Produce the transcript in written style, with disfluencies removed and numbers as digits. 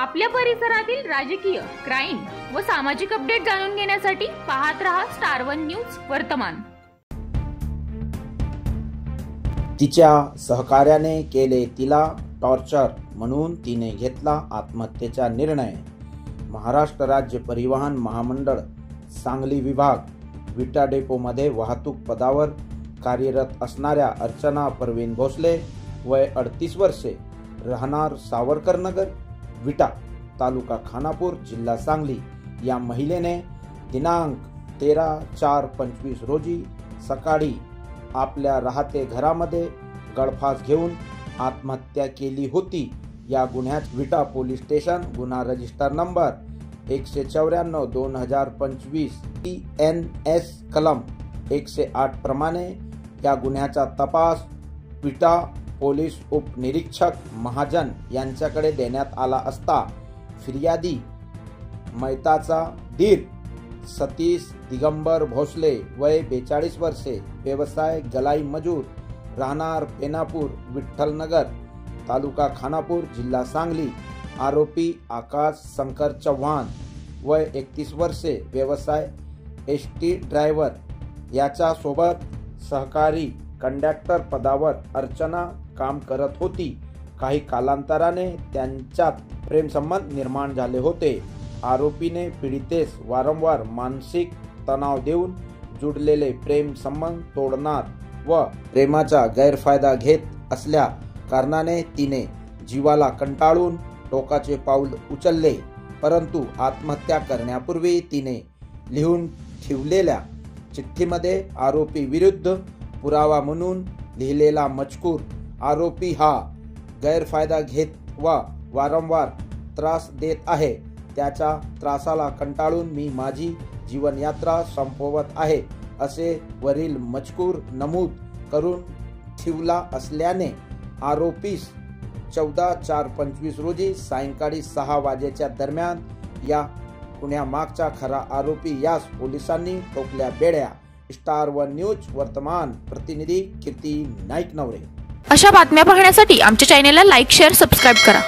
आपल्या परिसरातील राजकीय, क्राईम व सामाजिक अपडेट जाणून घेण्यासाठी पाहत रहा स्टार वन न्यूज वर्तमान। तिच्या सहकार्याने केले तिला टॉर्चर म्हणून तिने घेतला आत्महत्येचा निर्णय। महाराष्ट्र राज्य परिवहन महामंडळ सांगली विभाग विटा डेपोमध्ये वाहतूक पदावर कार्यरत असणाऱ्या अर्चना परवीन भोसले वय 38 वर्षे राहणार सावरकरनगर विटा तालुका खानापूर जिल्हा सांगली या महिलेने दिनांक 13/4/25 रोजी सकाळी आपल्या राहते घरामध्ये गळफास घेऊन आत्महत्या केली होती। या गुन्ह्यात विटा पोलीस स्टेशन गुन्हा रजिस्टर नंबर 194/2025 TNS कलम 108 प्रमाणे या गुन्ह्याचा तपास विटा पोलीस उपनिरीक्षक महाजन यांच्याकडे देण्यात आला असता फिर्यादी मैताचा दीर सतीश दिगंबर भोसले वय 42 वर्षे व्यवसाय गलाई मजूर राहणार पेनापूर विठ्ठलनगर तालुका खानापूर जिल्हा सांगली आरोपी आकाश शंकर चव्हाण वय 31 वर्षे व्यवसाय ST ड्रायव्हर याच्या सोबत सहकारी कंडक्टर पदावर अर्चना काम करत होती। काही कालांतराने त्यांच्यात प्रेमसंबंध निर्माण झाले होते। आरोपीने पीडितेस वारंवार मानसिक तणाव देऊन जुडलेले प्रेम संबंध तोडणार व प्रेमाचा गैरफायदा घेत असल्या कारणाने तिने जीवाला कंटाळून टोकाचे पाऊल उचलले। परंतु आत्महत्या करण्यापूर्वी तिने लिहून ठेवलेल्या चिठ्ठीमध्ये आरोपी विरुद्ध पुरावा म्हणून लिहिलेला मजकूर आरोपी हा गैरफायदा घेत व वारंवार त्रास देत आहे, त्याच्या त्रासाला कंटाळून मी माझी जीवनयात्रा संपवत आहे असे वरील मजकूर नमूद करून ठेवला असल्याने आरोपीस 14/4/25 रोजी सायंकाळी 6 वाजेच्या दरम्यान या गुन्ह्यामागचा खरा आरोपी यास पोलिसांनी ठोकल्या बेड्या। स्टार वन न्यूज वर्तमान प्रतिनिधी कीर्ती नाईक नवरे। अशा बातम्या पाहण्यासाठी आमच्या चॅनेलला लाईक, शेअर, सबस्क्राईब करा।